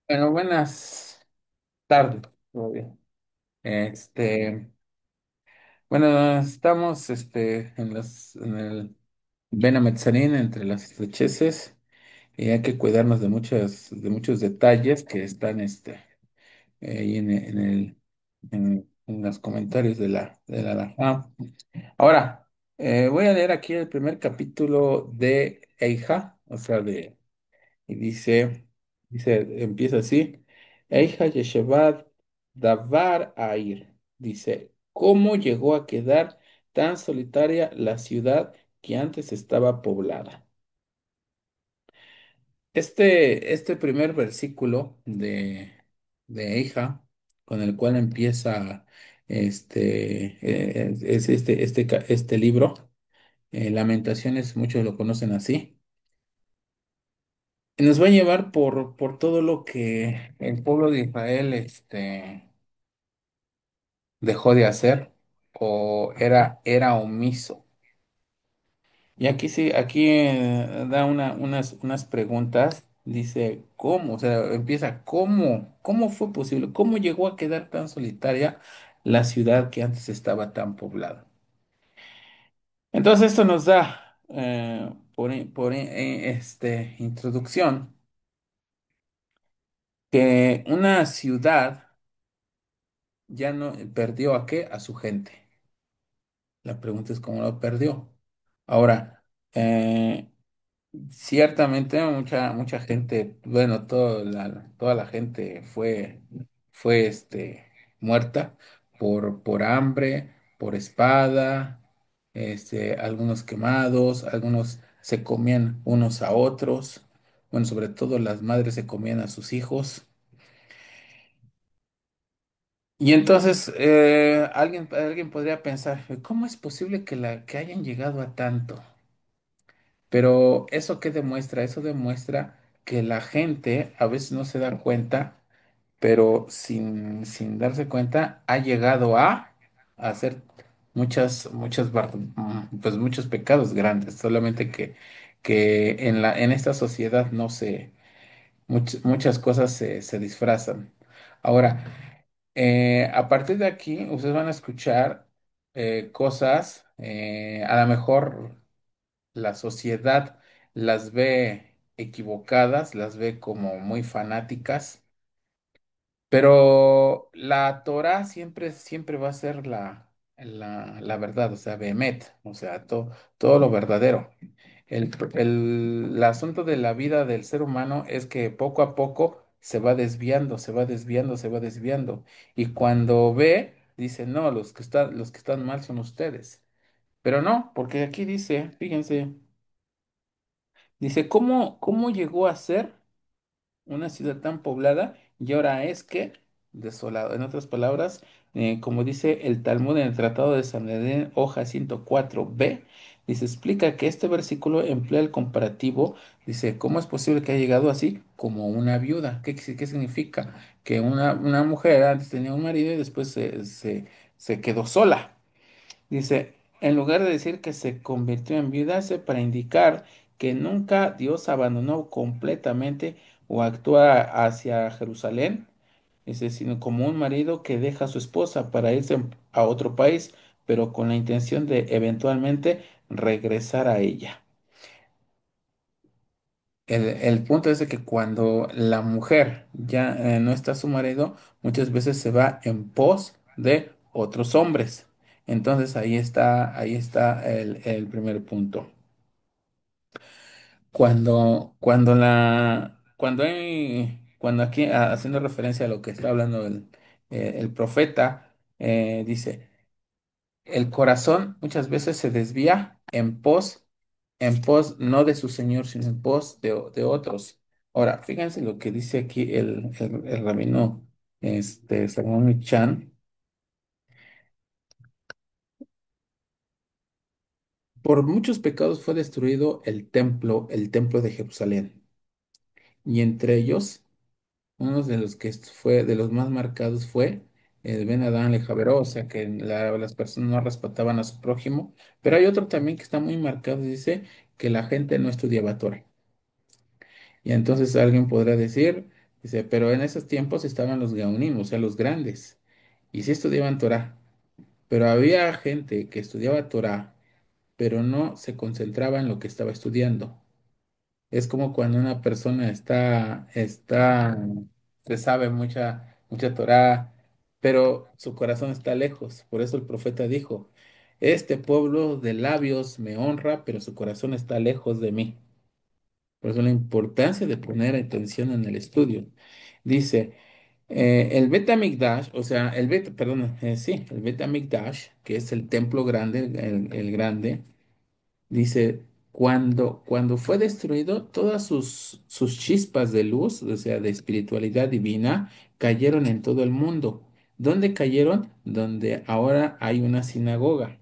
Bueno, buenas tardes. Todo bien. Este, bueno, estamos en el Vena Metzanín entre las estrecheces y hay que cuidarnos de muchos detalles que están ahí en los comentarios de la Alajá. Ahora, voy a leer aquí el primer capítulo de Eija, o sea, y empieza así, Eija Yeshevad Davar Air. Dice, ¿cómo llegó a quedar tan solitaria la ciudad que antes estaba poblada? Este primer versículo de Eija, con el cual empieza este libro, Lamentaciones, muchos lo conocen así. Nos va a llevar por todo lo que el pueblo de Israel dejó de hacer o era omiso. Y aquí sí, aquí da unas preguntas. Dice, ¿cómo? O sea, empieza, ¿cómo fue posible? ¿Cómo llegó a quedar tan solitaria la ciudad que antes estaba tan poblada? Entonces esto nos da, introducción, que una ciudad ya no perdió ¿a qué? A su gente. La pregunta es cómo lo perdió. Ahora, ciertamente mucha gente, bueno, toda la gente fue muerta por hambre, por espada, algunos quemados, algunos se comían unos a otros, bueno, sobre todo las madres se comían a sus hijos. Y entonces alguien podría pensar, ¿cómo es posible que hayan llegado a tanto? Pero ¿eso qué demuestra? Eso demuestra que la gente a veces no se da cuenta, pero sin darse cuenta ha llegado a hacer pues muchos pecados grandes, solamente que en esta sociedad no se, muchas cosas se disfrazan. Ahora, a partir de aquí, ustedes van a escuchar cosas, a lo mejor la sociedad las ve equivocadas, las ve como muy fanáticas, pero la Torah siempre va a ser la verdad, o sea, Behemet, o sea, todo lo verdadero. El asunto de la vida del ser humano es que poco a poco se va desviando, se va desviando, se va desviando. Y cuando ve, dice, no, los que están mal son ustedes. Pero no, porque aquí dice, fíjense. Dice, ¿cómo llegó a ser una ciudad tan poblada y ahora es que desolado? En otras palabras, como dice el Talmud en el Tratado de Sanedrín, hoja 104b, dice, explica que este versículo emplea el comparativo, dice, ¿cómo es posible que haya llegado así como una viuda? ¿Qué significa? Que una mujer antes tenía un marido y después se quedó sola. Dice, en lugar de decir que se convirtió en viuda, hace para indicar que nunca Dios abandonó completamente o actúa hacia Jerusalén, dice, sino como un marido que deja a su esposa para irse a otro país, pero con la intención de eventualmente regresar a ella. El punto es de que cuando la mujer ya no está su marido, muchas veces se va en pos de otros hombres. Entonces ahí está el primer punto. Cuando aquí, haciendo referencia a lo que está hablando el profeta, dice, el corazón muchas veces se desvía en pos no de su Señor, sino en pos de otros. Ahora, fíjense lo que dice aquí el rabino Salomón Chan. Por muchos pecados fue destruido el templo de Jerusalén. Y entre ellos, uno de los que de los más marcados fue el Ben Adán Lejaveró, o sea que las personas no respetaban a su prójimo. Pero hay otro también que está muy marcado, dice que la gente no estudiaba Torah. Y entonces alguien podrá decir, Dice, pero en esos tiempos estaban los Gaonim, o sea, los grandes, y sí estudiaban Torah, pero había gente que estudiaba Torah, pero no se concentraba en lo que estaba estudiando. Es como cuando una persona se sabe mucha Torah, pero su corazón está lejos. Por eso el profeta dijo, este pueblo de labios me honra, pero su corazón está lejos de mí. Por eso la importancia de poner atención en el estudio. Dice, el Bet HaMikdash, o sea, perdón, sí, el Bet HaMikdash, que es el templo grande, el grande. Dice, cuando fue destruido, todas sus chispas de luz, o sea, de espiritualidad divina, cayeron en todo el mundo. ¿Dónde cayeron? Donde ahora hay una sinagoga.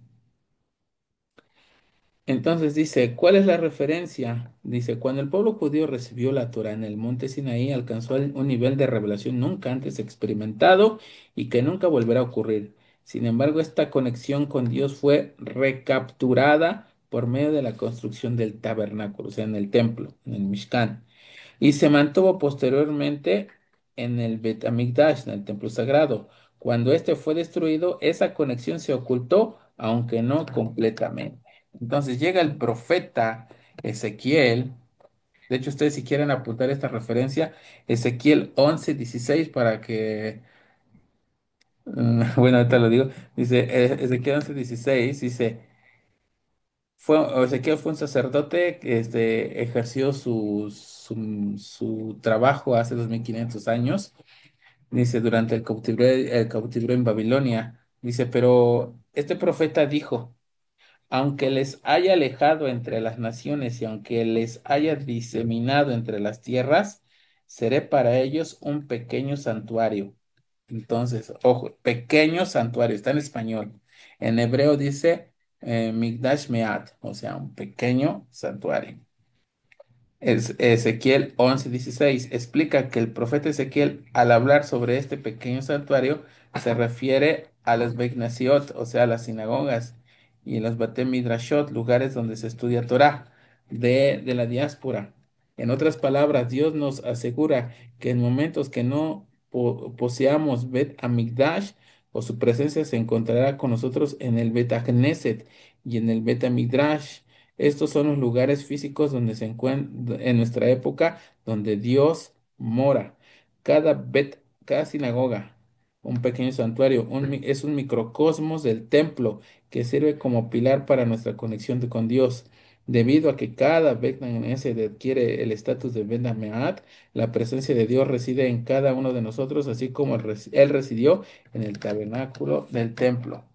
Entonces dice, ¿cuál es la referencia? Dice, cuando el pueblo judío recibió la Torá en el monte Sinaí, alcanzó un nivel de revelación nunca antes experimentado y que nunca volverá a ocurrir. Sin embargo, esta conexión con Dios fue recapturada por medio de la construcción del tabernáculo, o sea, en el templo, en el Mishkan, y se mantuvo posteriormente en el Bet HaMikdash, en el templo sagrado. Cuando este fue destruido, esa conexión se ocultó, aunque no completamente. Entonces llega el profeta Ezequiel. De hecho, ustedes si quieren apuntar esta referencia, Ezequiel 11:16 para que, bueno, ahorita lo digo, dice Ezequiel 11:16, dice, Ezequiel fue un sacerdote que ejerció su trabajo hace 2500 años, dice, durante el cautiverio en Babilonia, dice, pero este profeta dijo, aunque les haya alejado entre las naciones y aunque les haya diseminado entre las tierras, seré para ellos un pequeño santuario. Entonces, ojo, pequeño santuario, está en español. En hebreo dice Migdash Meat, o sea, un pequeño santuario. Ezequiel 11:16 explica que el profeta Ezequiel, al hablar sobre este pequeño santuario, se refiere a las Beit Nasiot, o sea, las sinagogas, y los Bate Midrashot, lugares donde se estudia Torah, de la diáspora. En otras palabras, Dios nos asegura que en momentos que no poseamos Bet Hamikdash, o su presencia se encontrará con nosotros en el Bet Knesset y en el Bet Midrash. Estos son los lugares físicos donde se encuentra en nuestra época, donde Dios mora. Cada sinagoga, un pequeño santuario, es un microcosmos del templo que sirve como pilar para nuestra conexión con Dios. Debido a que cada Bet Knesset adquiere el estatus de Bet Meat, la presencia de Dios reside en cada uno de nosotros, así como Él residió en el tabernáculo del templo.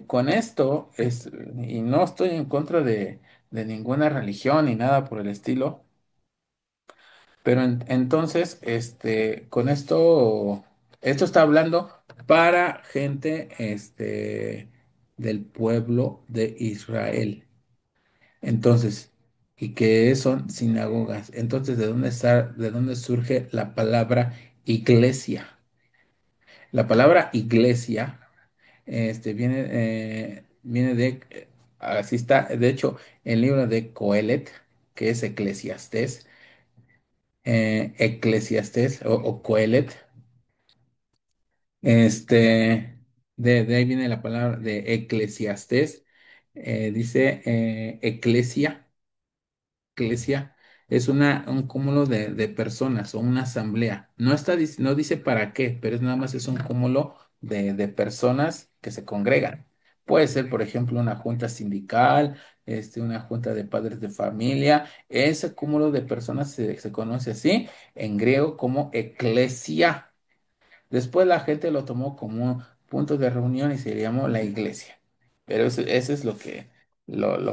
Con esto, y no estoy en contra de ninguna religión ni nada por el estilo, pero entonces, con esto está hablando para gente, del pueblo de Israel. Entonces, y que son sinagogas. Entonces, de dónde surge la palabra iglesia? La palabra iglesia viene así está, de hecho, el libro de Coelet, que es Eclesiastés o Coelet, de ahí viene la palabra de Eclesiastés, dice iglesia es un cúmulo de personas o una asamblea. No dice para qué, pero nada más es un cúmulo de personas que se congregan. Puede ser, por ejemplo, una junta sindical, una junta de padres de familia. Ese cúmulo de personas se conoce así en griego como eclesia. Después la gente lo tomó como un punto de reunión y se le llamó la iglesia. Pero eso es lo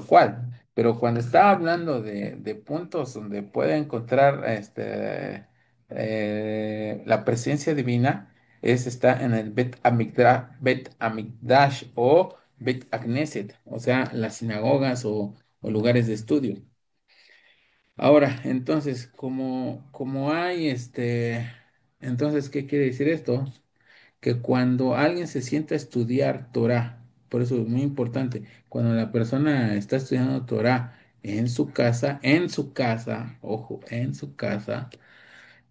cual. Pero cuando está hablando de puntos donde puede encontrar la presencia divina, está en el Bet Amikdash o Bet Knesset, o sea, las sinagogas o lugares de estudio. Ahora, entonces, como hay entonces, ¿qué quiere decir esto? Que cuando alguien se sienta a estudiar Torah, por eso es muy importante, cuando la persona está estudiando Torah en su casa, ojo, en su casa,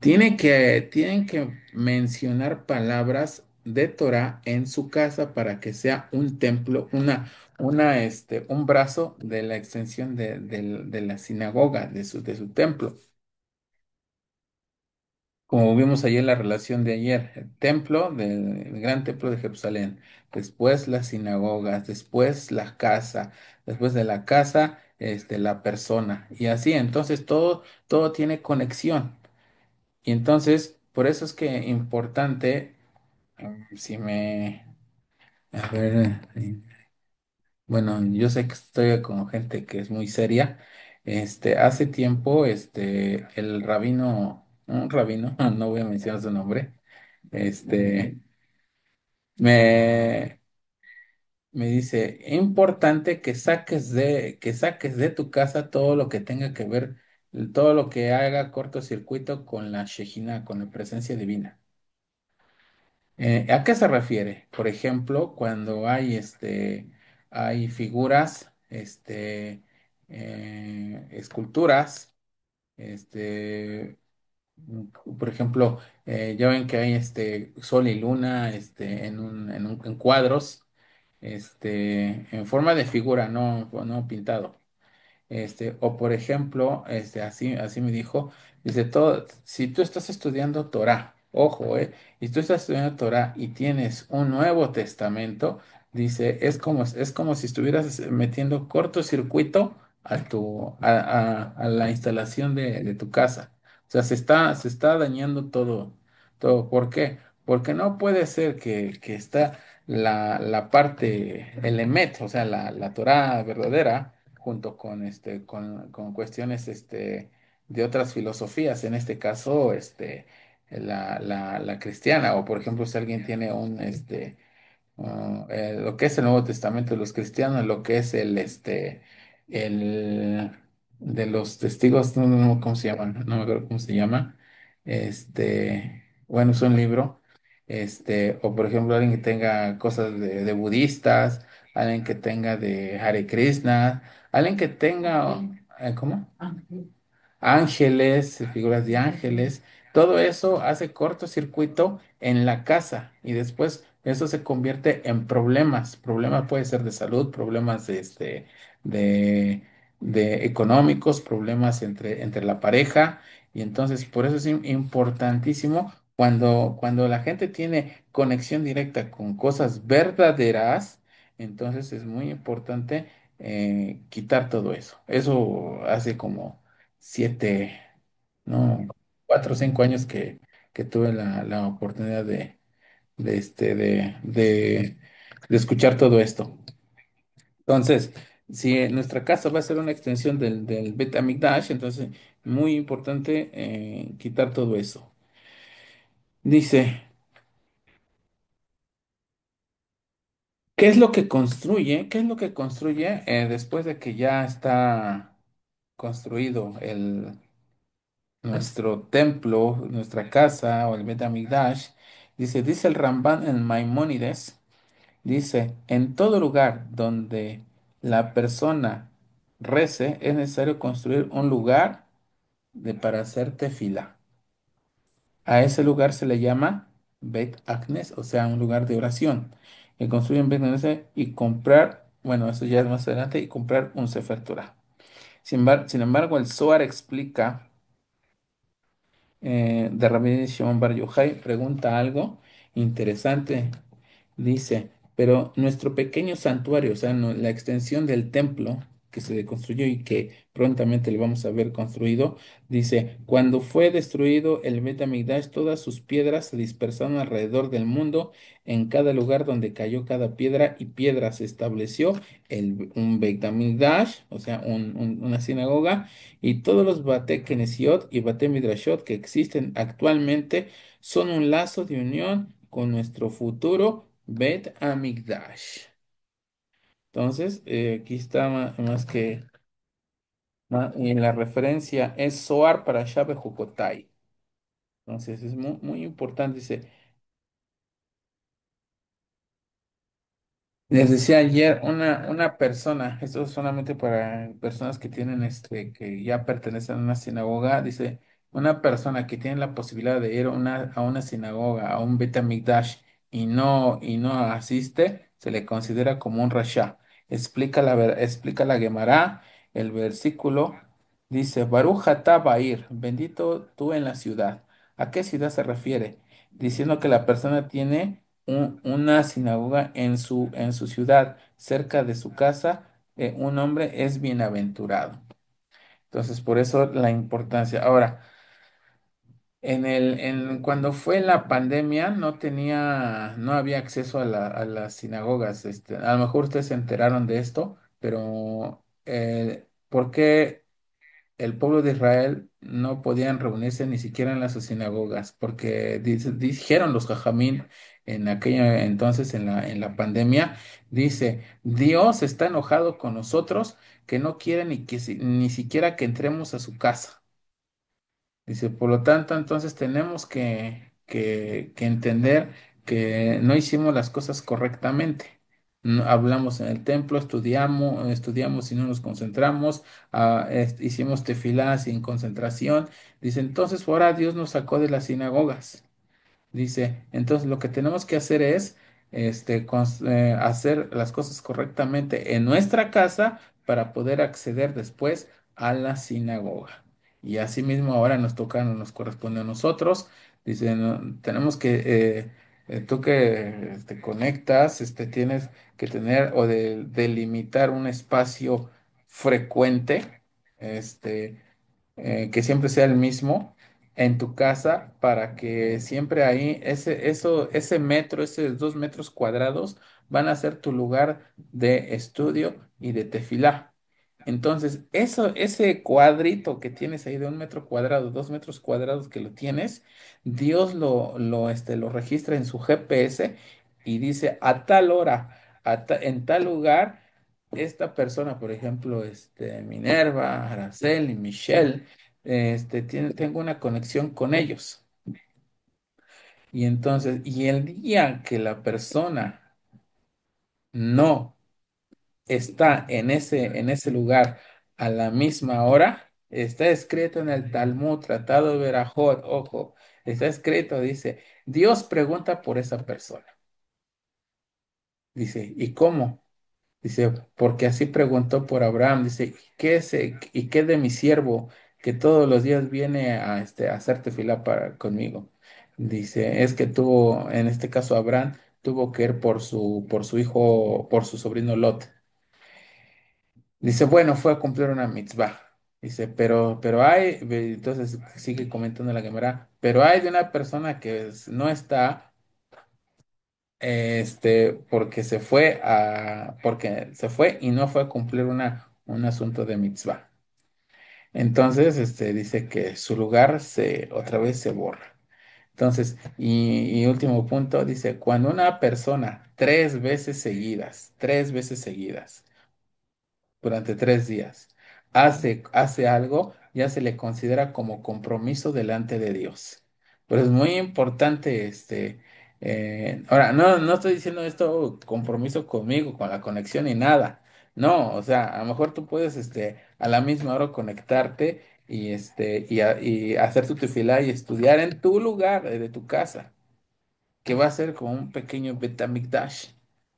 tienen que mencionar palabras de Torah en su casa para que sea un templo, un brazo de la extensión de la sinagoga, de su templo. Como vimos ayer en la relación de ayer, el templo del gran templo de Jerusalén, después las sinagogas, después la casa, después de la casa, la persona, y así, entonces todo tiene conexión. Y entonces, por eso es que importante, si me, a ver, bueno, yo sé que estoy con gente que es muy seria. Hace tiempo, el rabino, un rabino, no voy a mencionar su nombre, este, me, me dice, importante que saques de tu casa todo lo que tenga que ver, todo lo que haga cortocircuito con la Shejina, con la presencia divina. ¿A qué se refiere? Por ejemplo, cuando hay, hay figuras, esculturas, este, por ejemplo, ya ven que hay sol y luna, en cuadros, en forma de figura, no pintado. O por ejemplo, así me dijo, dice, todo, si tú estás estudiando Torah, ojo, y tú estás estudiando Torah y tienes un Nuevo Testamento, dice, es como si estuvieras metiendo cortocircuito a la instalación de tu casa. O sea, se está dañando todo. ¿Por qué? Porque no puede ser que está la parte, el emet, o sea, la Torah verdadera junto con con cuestiones de otras filosofías, en este caso la cristiana, o por ejemplo, si alguien tiene lo que es el Nuevo Testamento de los cristianos, lo que es el de los testigos, no, ¿cómo se llama? No me acuerdo cómo se llama. Bueno, es un libro. O por ejemplo, alguien que tenga cosas de budistas, alguien que tenga de Hare Krishna, alguien que tenga, ¿cómo? Ángeles, figuras de ángeles, todo eso hace cortocircuito en la casa y después eso se convierte en problemas. Problemas puede ser de salud, problemas de, de económicos, problemas entre la pareja y entonces por eso es importantísimo cuando la gente tiene conexión directa con cosas verdaderas, entonces es muy importante quitar todo eso. Eso hace como 7, no, 4 o 5 años que tuve la oportunidad de escuchar todo esto. Entonces, si nuestra casa va a ser una extensión del Bet HaMikdash, entonces muy importante quitar todo eso. Dice, ¿qué es lo que construye? ¿Qué es lo que construye después de que ya está construido nuestro templo, nuestra casa o el Bet HaMikdash? Dice el Ramban en Maimónides, dice, en todo lugar donde la persona rece, es necesario construir un lugar para hacer tefila. A ese lugar se le llama Beit Agnes, o sea, un lugar de oración. Y construyen Beit Agnes y comprar, bueno, eso ya es más adelante, y comprar un Sefer Torah. Sin embargo, el Zohar explica de Rabbi Shimon Bar Yochai pregunta algo interesante. Dice, pero nuestro pequeño santuario, o sea, la extensión del templo que se construyó y que prontamente lo vamos a ver construido, dice, cuando fue destruido el Bet HaMikdash, todas sus piedras se dispersaron alrededor del mundo, en cada lugar donde cayó cada piedra y piedra se estableció un Bet HaMikdash, o sea, una sinagoga, y todos los Bate Kenesiot y Bate Midrashot que existen actualmente son un lazo de unión con nuestro futuro Bet Amigdash. Entonces, aquí está más que, y la referencia es Zohar para Shabe Jukotai. Entonces, es muy importante. Dice, les decía ayer, una persona, esto es solamente para personas que tienen que ya pertenecen a una sinagoga, dice, una persona que tiene la posibilidad de ir a una sinagoga, a un Bet HaMikdash, y no asiste, se le considera como un rasha. Explica la Gemara, el versículo dice, Baruch atah Ba'ir, bendito tú en la ciudad. ¿A qué ciudad se refiere? Diciendo que la persona tiene una sinagoga en su ciudad, cerca de su casa, un hombre es bienaventurado. Entonces, por eso la importancia. Ahora, cuando fue la pandemia, no había acceso a las sinagogas. A lo mejor ustedes se enteraron de esto, pero ¿por qué el pueblo de Israel no podían reunirse ni siquiera en las sinagogas? Porque dijeron los jajamín en aquella entonces, en la pandemia, dice, Dios está enojado con nosotros que no quiere ni siquiera que entremos a su casa. Dice, por lo tanto, entonces tenemos que entender que no hicimos las cosas correctamente. No, hablamos en el templo, estudiamos y no nos concentramos, hicimos tefilá sin concentración. Dice, entonces ahora Dios nos sacó de las sinagogas. Dice, entonces lo que tenemos que hacer es hacer las cosas correctamente en nuestra casa para poder acceder después a la sinagoga. Y asimismo ahora nos corresponde a nosotros. Dice, tenemos tú que te conectas, tienes que tener delimitar un espacio frecuente, este, que siempre sea el mismo en tu casa para que siempre ahí ese metro, esos 2 metros cuadrados van a ser tu lugar de estudio y de tefilá. Entonces, ese cuadrito que tienes ahí de 1 metro cuadrado, 2 metros cuadrados que lo tienes, Dios lo registra en su GPS y dice a tal hora, en tal lugar, esta persona, por ejemplo, Minerva, Araceli, Michelle, tengo una conexión con ellos. Y entonces, y el día que la persona no está en ese lugar a la misma hora, está escrito en el Talmud, Tratado de Berajot, ojo, está escrito, dice, Dios pregunta por esa persona. Dice, ¿y cómo? Dice, porque así preguntó por Abraham. Dice, ¿y qué de mi siervo que todos los días viene a hacerte fila conmigo? Dice, es que tuvo, en este caso Abraham, tuvo que ir por su hijo, por su sobrino Lot. Dice, bueno, fue a cumplir una mitzvah. Dice, entonces sigue comentando la Gemara, pero hay de una persona que no está, porque se fue y no fue a cumplir un asunto de mitzvah. Entonces, dice que su lugar otra vez se borra. Entonces, y último punto, dice, cuando una persona 3 veces seguidas, durante 3 días, hace algo, ya se le considera como compromiso delante de Dios. Pero es muy importante, ahora, no estoy diciendo esto compromiso conmigo, con la conexión y nada. No, o sea, a lo mejor tú puedes, a la misma hora conectarte y hacer tu tefilá y estudiar en tu lugar, de tu casa, que va a ser como un pequeño Betamikdash.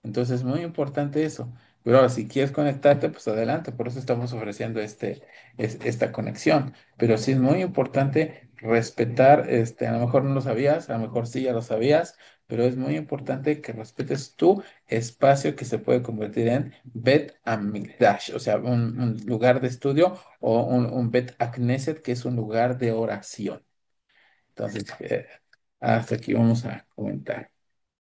Entonces es muy importante eso. Pero ahora, si quieres conectarte, pues adelante. Por eso estamos ofreciendo esta conexión. Pero sí es muy importante respetar, a lo mejor no lo sabías, a lo mejor sí ya lo sabías, pero es muy importante que respetes tu espacio que se puede convertir en Bet Amikdash, o sea, un lugar de estudio o un Bet Akneset, que es un lugar de oración. Entonces, hasta aquí vamos a comentar.